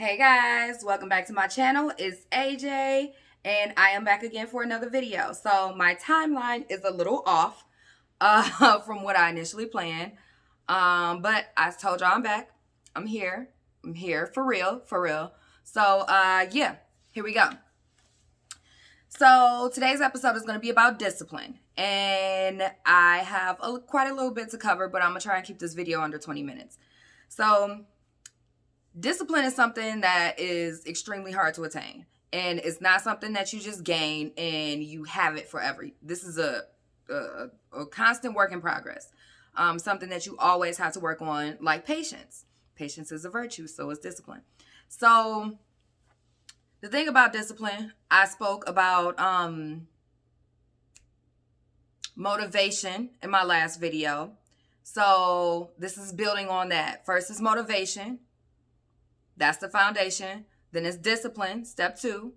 Hey guys, welcome back to my channel. It's AJ and I am back again for another video. So my timeline is a little off from what I initially planned. But I told y'all I'm back. I'm here. I'm here for real, for real. So yeah, here we go. So today's episode is going to be about discipline. And I have quite a little bit to cover, but I'm going to try and keep this video under 20 minutes. So discipline is something that is extremely hard to attain. And it's not something that you just gain and you have it forever. This is a constant work in progress. Something that you always have to work on, like patience. Patience is a virtue, so is discipline. So the thing about discipline, I spoke about motivation in my last video. So this is building on that. First is motivation. That's the foundation. Then it's discipline, step 2.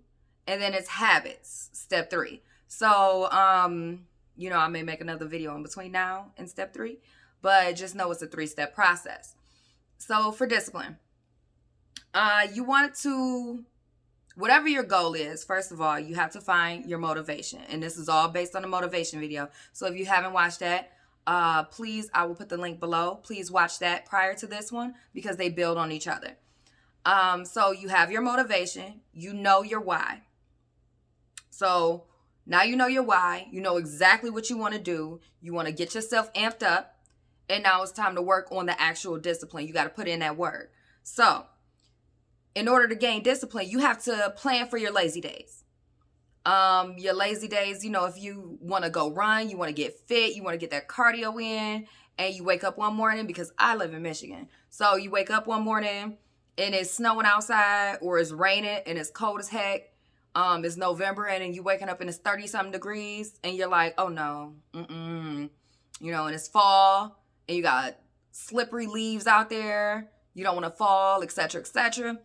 And then it's habits, step 3. So, I may make another video in between now and step 3. But just know it's a 3-step process. So for discipline, you want to, whatever your goal is, first of all, you have to find your motivation. And this is all based on a motivation video. So if you haven't watched that, please, I will put the link below. Please watch that prior to this one because they build on each other. So you have your motivation, you know your why. So now you know your why, you know exactly what you want to do. You want to get yourself amped up, and now it's time to work on the actual discipline. You got to put in that work. So in order to gain discipline, you have to plan for your lazy days. Your lazy days, if you want to go run, you want to get fit, you want to get that cardio in, and you wake up one morning, because I live in Michigan. So you wake up one morning and it's snowing outside, or it's raining and it's cold as heck. It's November and you waking up and it's 30-something degrees and you're like, oh no, and it's fall and you got slippery leaves out there. You don't want to fall, etc., etc.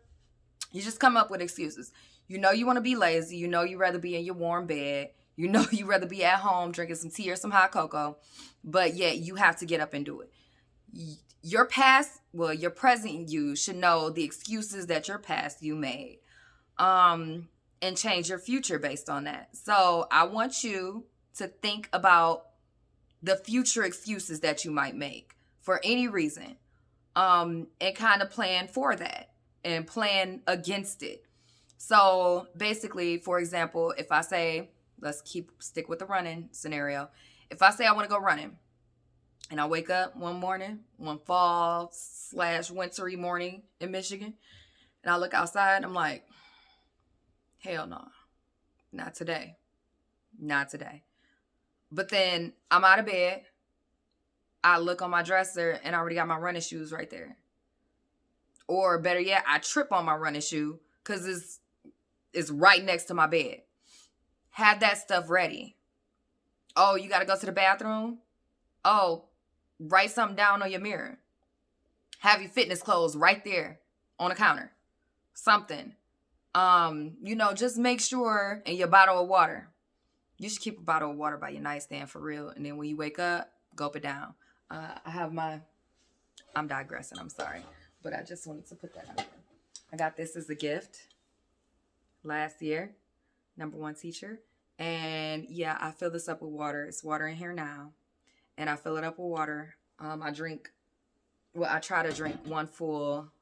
You just come up with excuses. You know you want to be lazy. You know you'd rather be in your warm bed. You know you'd rather be at home drinking some tea or some hot cocoa. But yet you have to get up and do it. Your present you should know the excuses that your past you made, and change your future based on that. So I want you to think about the future excuses that you might make for any reason, and kind of plan for that and plan against it. So basically, for example, if I say, let's stick with the running scenario. If I say I want to go running, and I wake up one morning, one fall/wintry morning in Michigan, and I look outside and I'm like, hell no, not today. Not today. But then I'm out of bed. I look on my dresser and I already got my running shoes right there. Or better yet, I trip on my running shoe because it's right next to my bed. Have that stuff ready. Oh, you got to go to the bathroom? Oh, write something down on your mirror. Have your fitness clothes right there on the counter. Something. Just make sure, and your bottle of water. You should keep a bottle of water by your nightstand for real. And then when you wake up, gulp it down. I'm digressing, I'm sorry. But I just wanted to put that out there. I got this as a gift last year. #1 teacher. And yeah, I fill this up with water. It's water in here now. And I fill it up with water. I try to drink 1 full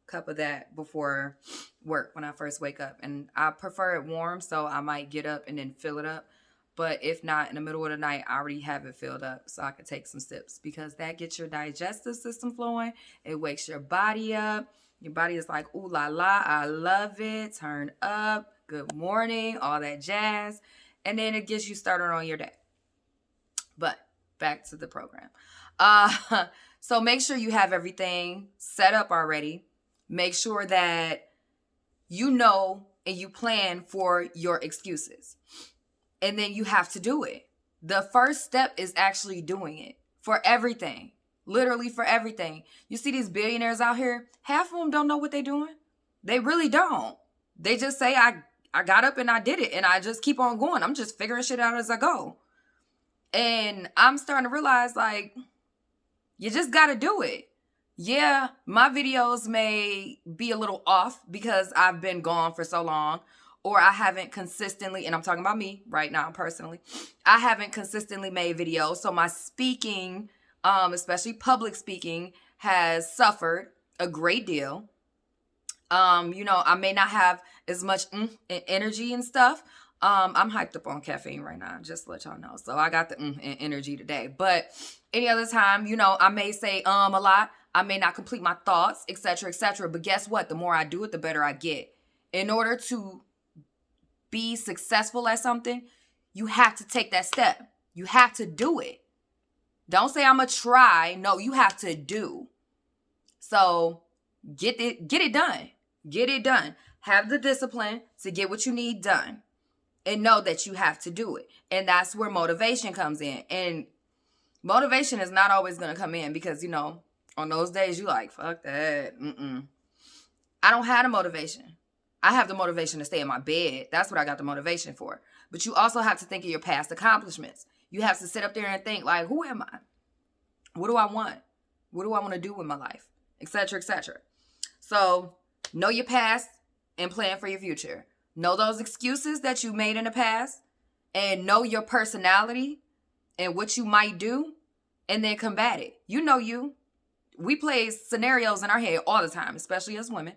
cup of that before work when I first wake up. And I prefer it warm, so I might get up and then fill it up. But if not, in the middle of the night, I already have it filled up so I can take some sips, because that gets your digestive system flowing. It wakes your body up. Your body is like, ooh la la, I love it. Turn up, good morning, all that jazz. And then it gets you started on your day. But back to the program. So make sure you have everything set up already. Make sure that you know and you plan for your excuses. And then you have to do it. The first step is actually doing it for everything. Literally for everything. You see these billionaires out here, half of them don't know what they're doing. They really don't. They just say, I got up and I did it and I just keep on going. I'm just figuring shit out as I go. And I'm starting to realize, like, you just got to do it. Yeah, my videos may be a little off because I've been gone for so long, or I haven't consistently, and I'm talking about me right now personally, I haven't consistently made videos. So my speaking, especially public speaking, has suffered a great deal. I may not have as much and energy and stuff. I'm hyped up on caffeine right now, just to let y'all know. So I got the and energy today. But any other time, I may say a lot. I may not complete my thoughts, etc., etc. But guess what? The more I do it, the better I get. In order to be successful at something, you have to take that step. You have to do it. Don't say I'm gonna try. No, you have to do. So get it done. Get it done. Have the discipline to get what you need done. And know that you have to do it. And that's where motivation comes in. And motivation is not always going to come in because, on those days you like, fuck that. I don't have the motivation. I have the motivation to stay in my bed. That's what I got the motivation for. But you also have to think of your past accomplishments. You have to sit up there and think like, who am I? What do I want? What do I want to do with my life? Etc., etc. So know your past and plan for your future. Know those excuses that you made in the past and know your personality and what you might do and then combat it. You know you. We play scenarios in our head all the time, especially as women.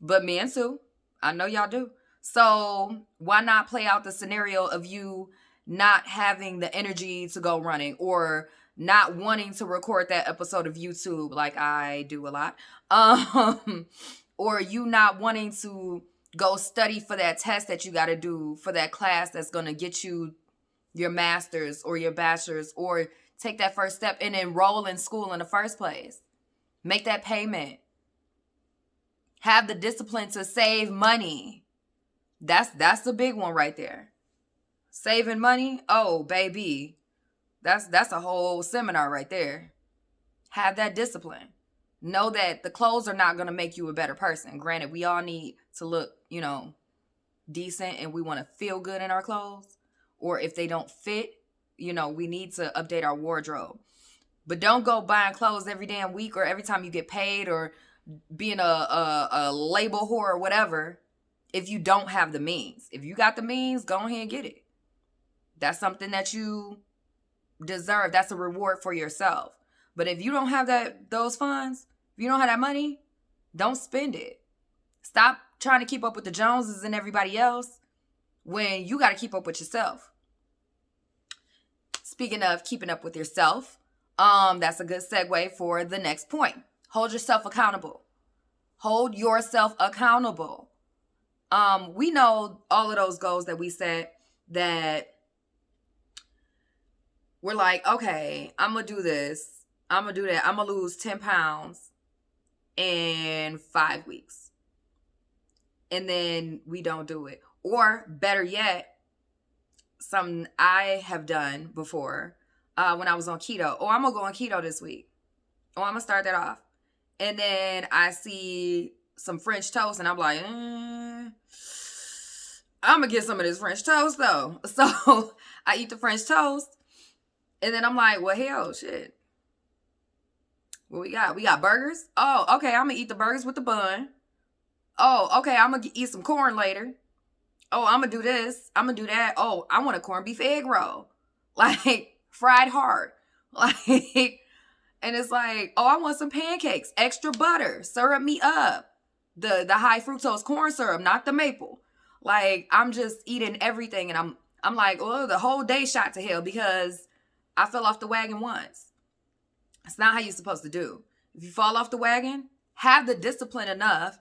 But men too. I know y'all do. So why not play out the scenario of you not having the energy to go running or not wanting to record that episode of YouTube like I do a lot. Or you not wanting to go study for that test that you got to do for that class that's going to get you your master's or your bachelor's, or take that first step and enroll in school in the first place. Make that payment. Have the discipline to save money. That's the big one right there. Saving money, oh baby, that's a whole seminar right there. Have that discipline. Know that the clothes are not going to make you a better person. Granted, we all need to look, decent and we want to feel good in our clothes. Or if they don't fit, we need to update our wardrobe. But don't go buying clothes every damn week or every time you get paid or being a label whore or whatever if you don't have the means. If you got the means, go ahead and get it. That's something that you deserve. That's a reward for yourself. But if you don't have those funds, if you don't have that money, don't spend it. Stop trying to keep up with the Joneses and everybody else when you got to keep up with yourself. Speaking of keeping up with yourself, that's a good segue for the next point. Hold yourself accountable. Hold yourself accountable. We know all of those goals that we set that we're like, okay, I'm going to do this. I'm going to do that. I'm going to lose 10 pounds in 5 weeks. And then we don't do it. Or better yet, something I have done before when I was on keto. Oh, I'm going to go on keto this week. Oh, I'm going to start that off. And then I see some French toast and I'm like, I'm going to get some of this French toast though. So I eat the French toast. And then I'm like, well, hell, shit. What we got? We got burgers. Oh, okay. I'm going to eat the burgers with the bun. Oh, okay. I'm going to eat some corn later. Oh, I'm going to do this. I'm going to do that. Oh, I want a corned beef egg roll. Like, fried hard. Like, and it's like, oh, I want some pancakes. Extra butter. Syrup me up. The high fructose corn syrup, not the maple. Like, I'm just eating everything. And I'm like, oh, the whole day shot to hell because I fell off the wagon once. It's not how you're supposed to do. If you fall off the wagon, have the discipline enough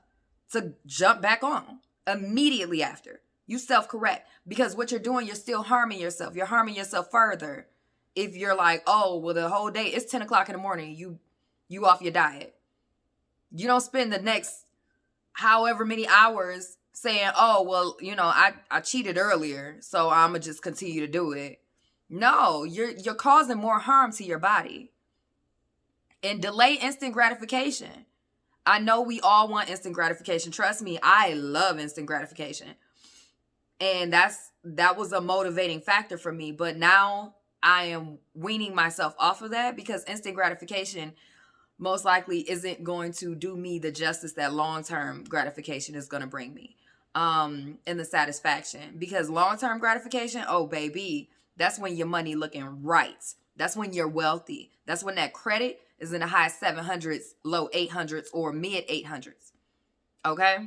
to jump back on immediately after. You self-correct. Because what you're doing, you're still harming yourself. You're harming yourself further. If you're like, oh, well, the whole day, it's 10 o'clock in the morning, you off your diet. You don't spend the next however many hours saying, oh, well, I cheated earlier, so I'm going to just continue to do it. No, you're causing more harm to your body. And delay instant gratification. I know we all want instant gratification. Trust me, I love instant gratification. And that was a motivating factor for me. But now I am weaning myself off of that because instant gratification most likely isn't going to do me the justice that long-term gratification is going to bring me, and the satisfaction. Because long-term gratification, oh baby, that's when your money looking right. That's when you're wealthy. That's when that credit is in the high 700s, low 800s, or mid 800s. Okay?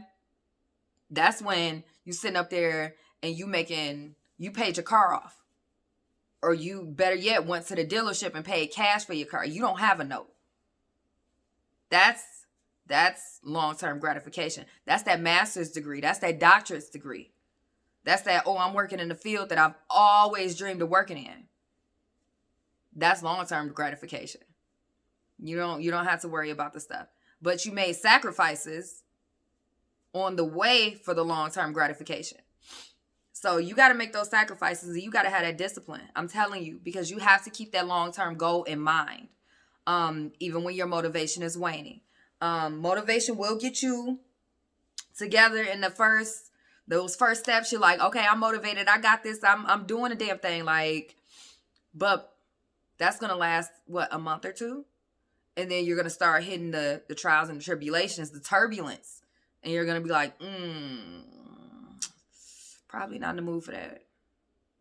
That's when you sitting up there and you paid your car off. Or you, better yet, went to the dealership and paid cash for your car. You don't have a note. That's long-term gratification. That's that master's degree. That's that doctorate's degree. That's that, oh, I'm working in the field that I've always dreamed of working in. That's long-term gratification. You don't have to worry about the stuff. But you made sacrifices on the way for the long-term gratification. So you got to make those sacrifices, and you got to have that discipline. I'm telling you, because you have to keep that long-term goal in mind. Even when your motivation is waning. Motivation will get you together in those first steps. You're like, okay, I'm motivated. I got this. I'm doing a damn thing. But that's going to last, a month or two? And then you're going to start hitting the trials and the tribulations, the turbulence. And you're going to be like, probably not in the mood for that.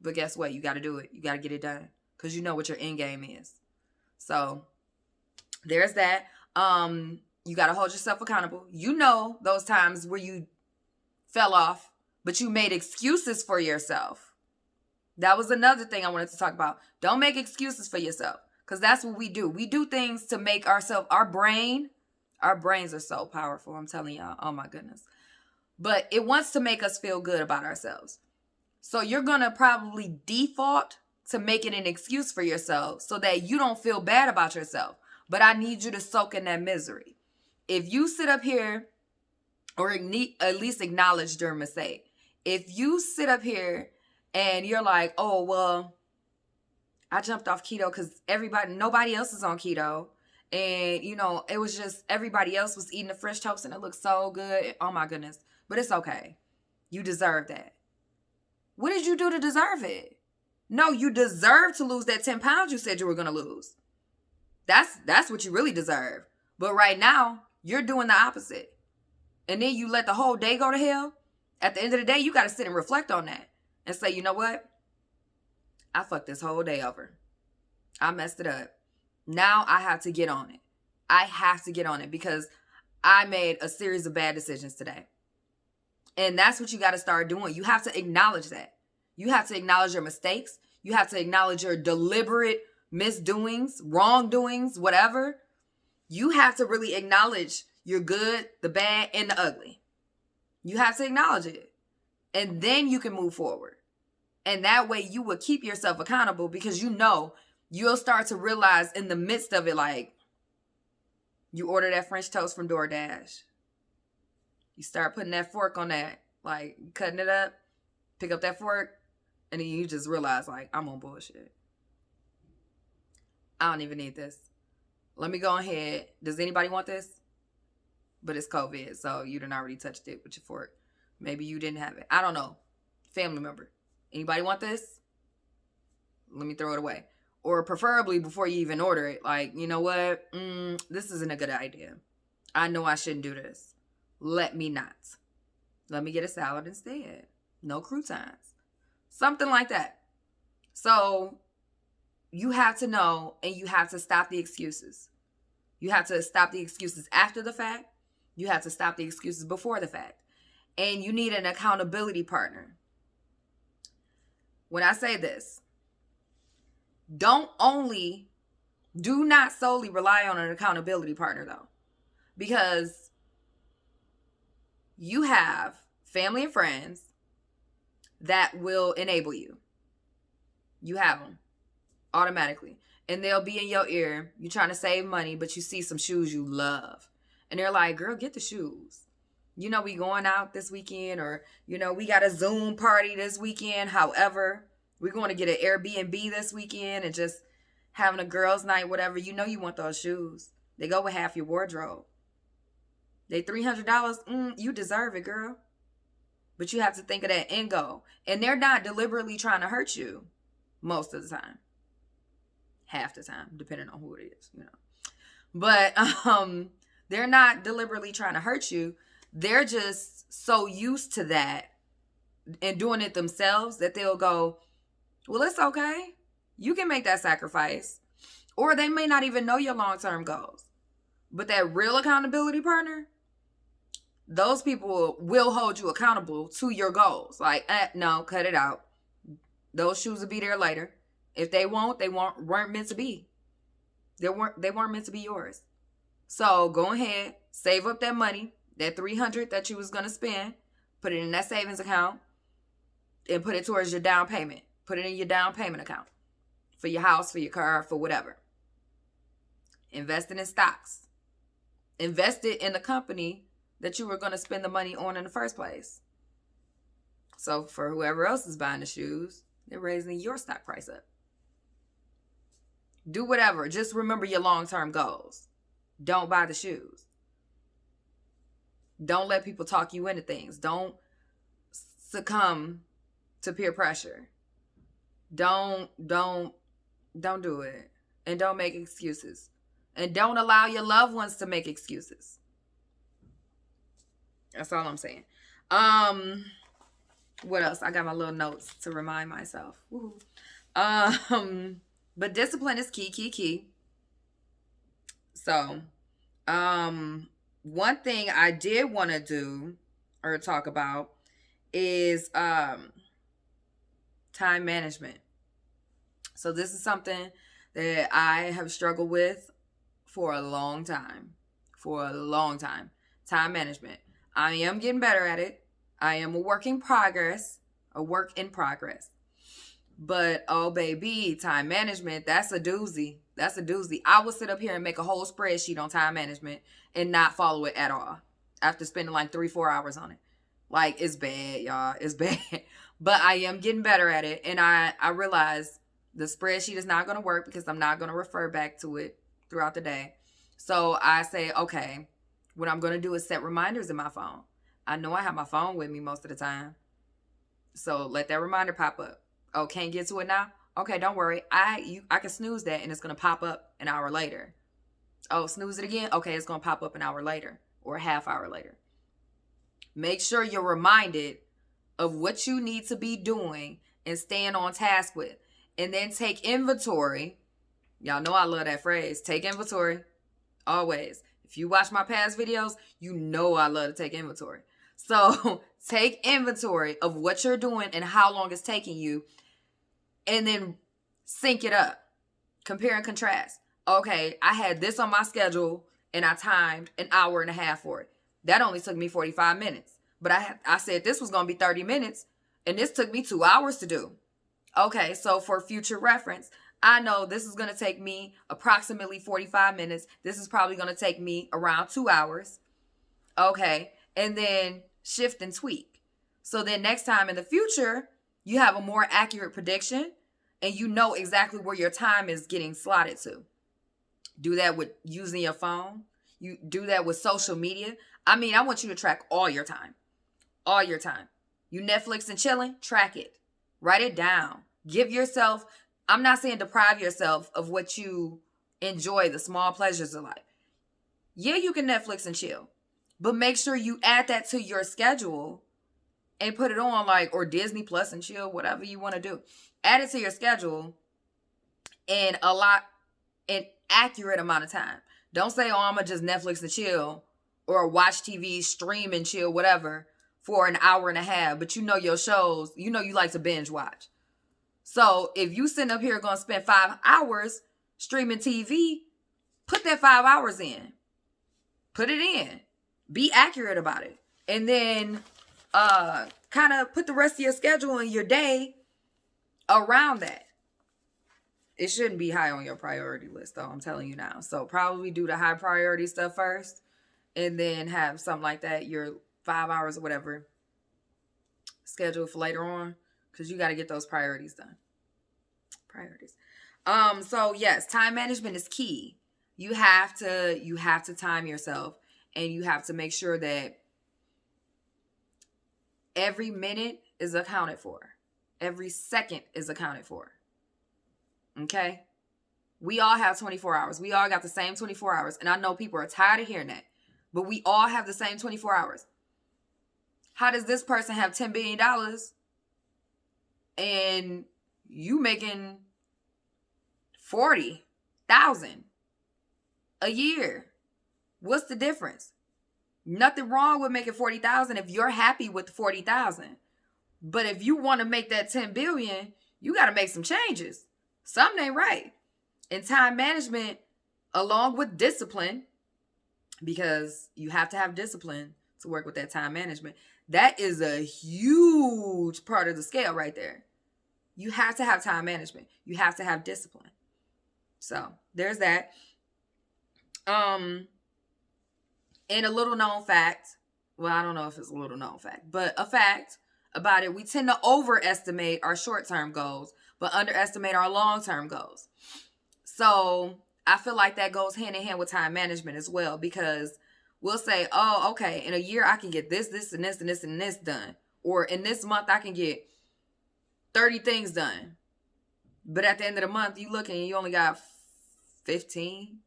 But guess what? You got to do it. You got to get it done. Because you know what your end game is. So there's that. You got to hold yourself accountable. You know those times where you fell off, but you made excuses for yourself. That was another thing I wanted to talk about. Don't make excuses for yourself, because that's what we do. We do things to make ourselves, our brains are so powerful. I'm telling y'all, oh my goodness. But it wants to make us feel good about ourselves. So you're going to probably default to making an excuse for yourself so that you don't feel bad about yourself. But I need you to soak in that misery. If you sit up here, or at least acknowledge your mistake. If you sit up here and you're like, oh, well, I jumped off keto because nobody else is on keto. And, it was just everybody else was eating the French toast and it looked so good. Oh, my goodness. But it's okay. You deserve that. What did you do to deserve it? No, you deserve to lose that 10 pounds you said you were going to lose. That's what you really deserve. But right now, you're doing the opposite. And then you let the whole day go to hell. At the end of the day, you got to sit and reflect on that. And say, you know what? I fucked this whole day over. I messed it up. Now I have to get on it. I have to get on it because I made a series of bad decisions today. And that's what you got to start doing. You have to acknowledge that. You have to acknowledge your mistakes. You have to acknowledge your deliberate misdoings, wrongdoings, whatever. You have to really acknowledge your good, the bad, and the ugly. You have to acknowledge it. And then you can move forward. And that way you will keep yourself accountable because you'll start to realize in the midst of it, like you order that French toast from DoorDash. You start putting that fork on that, like cutting it up, pick up that fork, and then you just realize, like, I'm on bullshit. I don't even need this. Let me go ahead. Does anybody want this? But it's COVID, so you done already touched it with your fork. Maybe you didn't have it. I don't know. Family member. Anybody want this? Let me throw it away. Or preferably before you even order it. Like, you know what? This isn't a good idea. I know I shouldn't do this. Let me not. Let me get a salad instead. No croutons. Something like that. So you have to know, and you have to stop the excuses. You have to stop the excuses after the fact. You have to stop the excuses before the fact. And you need an accountability partner. When I say this, do not solely rely on an accountability partner though. Because you have family and friends that will enable you. You have them automatically. And they'll be in your ear. You're trying to save money, but you see some shoes you love. And they're like, girl, get the shoes. We going out this weekend, or, we got a Zoom party this weekend. However, we're going to get an Airbnb this weekend and just having a girls' night, whatever. You want those shoes. They go with half your wardrobe. They $300. You deserve it, girl. But you have to think of that end goal. And they're not deliberately trying to hurt you most of the time. Half the time, depending on who it is, But they're not deliberately trying to hurt you. They're just so used to that and doing it themselves that they'll go, well, it's okay. You can make that sacrifice. Or they may not even know your long-term goals. But that real accountability partner, those people will hold you accountable to your goals. Like, no, cut it out. Those shoes will be there later. If they weren't meant to be. They weren't meant to be yours. So go ahead, save up that money, that $300 that you was gonna spend, put it in that savings account, and put it towards your down payment. Put it in your down payment account for your house, for your car, for whatever. Invest it in stocks. Invest it in the company that you were going to spend the money on in the first place. So for whoever else is buying the shoes, they're raising your stock price up. Do whatever. Just remember your long-term goals. Don't buy the shoes. Don't let people talk you into things. Don't succumb to peer pressure. Don't do it. And don't make excuses. And don't allow your loved ones to make excuses. That's all I'm saying. What else? I got my little notes to remind myself. Woo. But discipline is key. So, one thing I did want to do or talk about is time management. So this is something that I have struggled with for a long time. Time management. I am getting better at it. I am a work in progress. But, oh, baby, time management, that's a doozy. I will sit up here and make a whole spreadsheet on time management and not follow it at all after spending like 3-4 hours on it. Like, it's bad, y'all. It's bad. But I am getting better at it. And I realize the spreadsheet is not going to work because I'm not going to refer back to it throughout the day. So I say, okay, what I'm going to do is set reminders in my phone. I know I have my phone with me most of the time. So let that reminder pop up. Oh, can't get to it now? Okay, don't worry. I can snooze that and it's going to pop up an hour later. Oh, snooze it again? Okay, it's going to pop up an hour later or a half hour later. Make sure you're reminded of what you need to be doing and staying on task with. And then take inventory. Y'all know I love that phrase. Take inventory. Always. If you watch my past videos, you know I love to take inventory. So take inventory of what you're doing and how long it's taking you. And then sync it up. Compare and contrast. Okay, I had this on my schedule and I timed an hour and a half for it. That only took me 45 minutes. But I said this was going to be 30 minutes and this took me 2 hours to do. Okay, so for future reference, I know this is going to take me approximately 45 minutes. This is probably going to take me around 2 hours. Okay, and then shift and tweak. So then next time in the future, you have a more accurate prediction and you know exactly where your time is getting slotted to. Do that with using your phone. You do that with social media. I mean, I want you to track all your time. All your time. You Netflix and chilling, track it. Write it down. Give yourself, I'm not saying deprive yourself of what you enjoy, the small pleasures of life. Yeah, you can Netflix and chill. But make sure you add that to your schedule and put it on or Disney Plus and chill, whatever you want to do. Add it to your schedule in an accurate amount of time. Don't say, oh, I'm going to just Netflix and chill or watch TV, stream and chill, whatever, for an hour and a half. But you know your shows, you know you like to binge watch. So if you sitting up here going to spend 5 hours streaming TV, put that 5 hours in. Put it in. Be accurate about it. And then kind of put the rest of your schedule and your day around that. It shouldn't be high on your priority list, though, I'm telling you now. So probably do the high priority stuff first and then have something like that, your 5 hours or whatever, scheduled for later on, because you got to get those priorities done. So yes, time management is key. You have to time yourself, and you have to make sure that every minute is accounted for. Every second is accounted for. Okay? We all have 24 hours. We all got the same 24 hours. And I know people are tired of hearing that. But we all have the same 24 hours. How does this person have $10 billion and you making 40,000 a year? What's the difference? Nothing wrong with making 40,000 if you're happy with 40,000. But if you want to make that 10 billion, you got to make some changes. Something ain't right. And time management, along with discipline, because you have to have discipline to work with that time management, that is a huge part of the scale right there. You have to have time management. You have to have discipline. So there's that. And a little known fact, well, I don't know if it's a little known fact, but a fact about it, we tend to overestimate our short-term goals, but underestimate our long-term goals. So I feel like that goes hand in hand with time management as well, because we'll say, oh, okay, in a year I can get this, this, and this, and this, and this done. Or in this month I can get 30 things done. But at the end of the month, you look and you only got 15,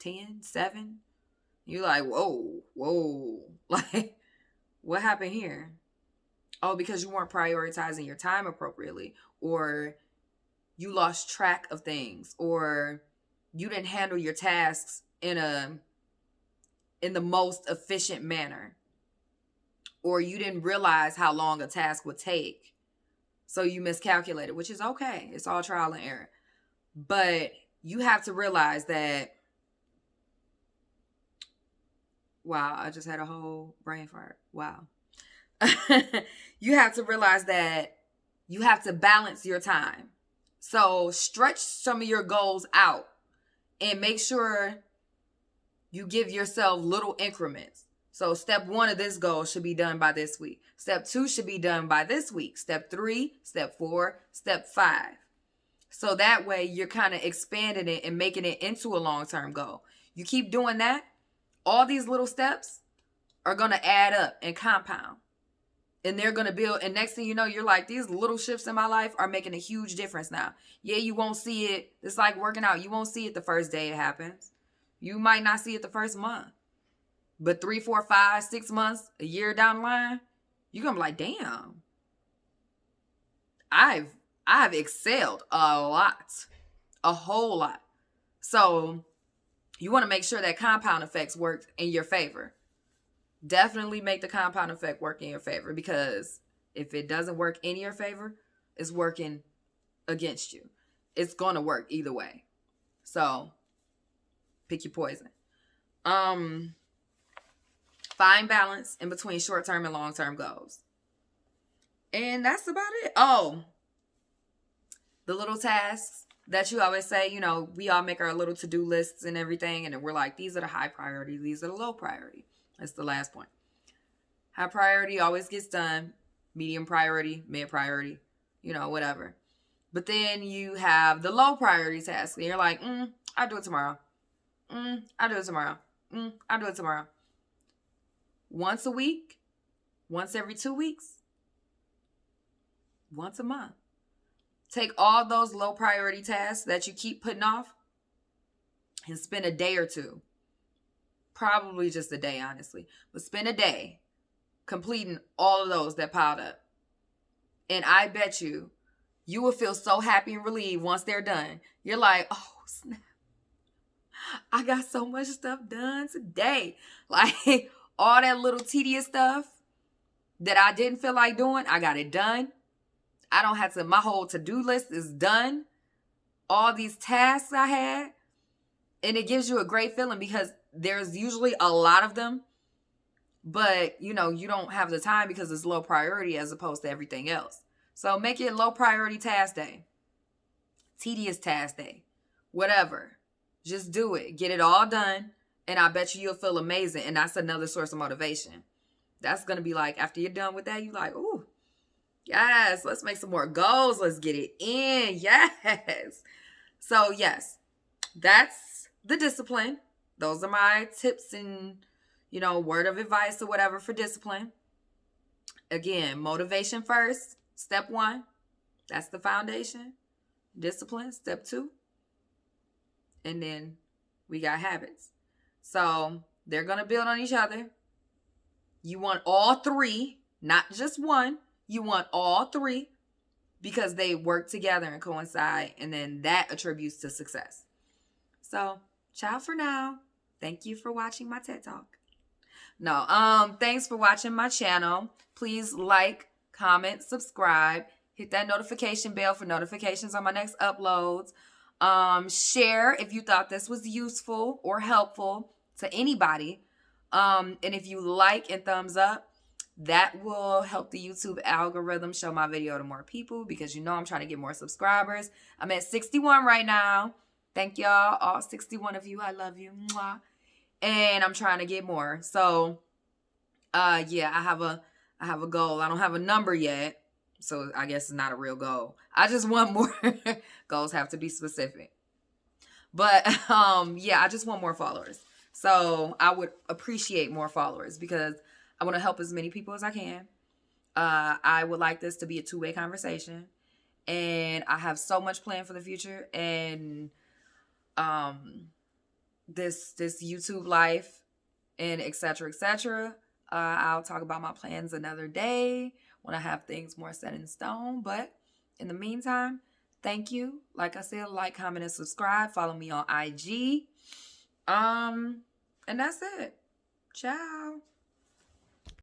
10, 7. You're like, whoa. Like, what happened here? Oh, because you weren't prioritizing your time appropriately. Or you lost track of things. Or you didn't handle your tasks in the most efficient manner. Or you didn't realize how long a task would take. So you miscalculated, which is okay. It's all trial and error. But you have to realize that, wow, I just had a whole brain fart. Wow. You have to realize that you have to balance your time. So stretch some of your goals out and make sure you give yourself little increments. So step 1 of this goal should be done by this week. Step 2 should be done by this week. Step 3, step 4, step 5. So that way you're kind of expanding it and making it into a long-term goal. You keep doing that, all these little steps are going to add up and compound. And they're going to build. And next thing you know, you're like, these little shifts in my life are making a huge difference now. Yeah, you won't see it. It's like working out. You won't see it the first day it happens. You might not see it the first month. But 3, 4, 5, 6 months, a year down the line, you're going to be like, damn. I've excelled a lot. A whole lot. So you want to make sure that compound effects work in your favor. Definitely make the compound effect work in your favor, because if it doesn't work in your favor, it's working against you. It's going to work either way. So pick your poison. Find balance in between short-term and long-term goals. And that's about it. Oh, the little tasks that you always say, you know, we all make our little to-do lists and everything. And then we're like, these are the high priority. These are the low priority. That's the last point. High priority always gets done. Medium priority, mid priority, you know, whatever. But then you have the low priority task. And you're like, I'll do it tomorrow. I'll do it tomorrow. I'll do it tomorrow. Once a week, once every 2 weeks, once a month. Take all those low priority tasks that you keep putting off and spend a day or two. Probably just a day, honestly. But spend a day completing all of those that piled up. And I bet you will feel so happy and relieved once they're done. You're like, oh, snap. I got so much stuff done today. Like, all that little tedious stuff that I didn't feel like doing, I got it done. I don't have to, my whole to-do list is done. All these tasks I had. And it gives you a great feeling, because there's usually a lot of them, but you know, you don't have the time because it's low priority as opposed to everything else. So make it low priority task day, tedious task day, whatever. Just do it. Get it all done. And I bet you'll feel amazing. And that's another source of motivation. That's going to be like, after you're done with that, you're like, ooh, yes, let's make some more goals. Let's get it in. Yes. So yes, that's the discipline. Those are my tips and, you know, word of advice or whatever for discipline. Again, motivation first. Step 1. That's the foundation. Discipline. Step 2. and then we got habits. So they're going to build on each other. You want all three, not just one. You want all three because they work together and coincide, and then that attributes to success. So, ciao for now. Thank you for watching my TED Talk. No, thanks for watching my channel. Please like, comment, subscribe. Hit that notification bell for notifications on my next uploads. Share if you thought this was useful or helpful to anybody. And if you like and thumbs up, that will help the YouTube algorithm show my video to more people, because you know I'm trying to get more subscribers. I'm at 61 right now. Thank y'all, all 61 of you. I love you. Mwah. And I'm trying to get more. So, yeah, I have a goal. I don't have a number yet, so I guess it's not a real goal. I just want more. Goals have to be specific. But, yeah, I just want more followers. So I would appreciate more followers because I want to help as many people as I can. I would like this to be a two-way conversation. And I have so much planned for the future. And this YouTube life and et cetera, I'll talk about my plans another day when I have things more set in stone. But in the meantime, thank you. Like I said, like, comment, and subscribe. Follow me on IG. And that's it. Ciao.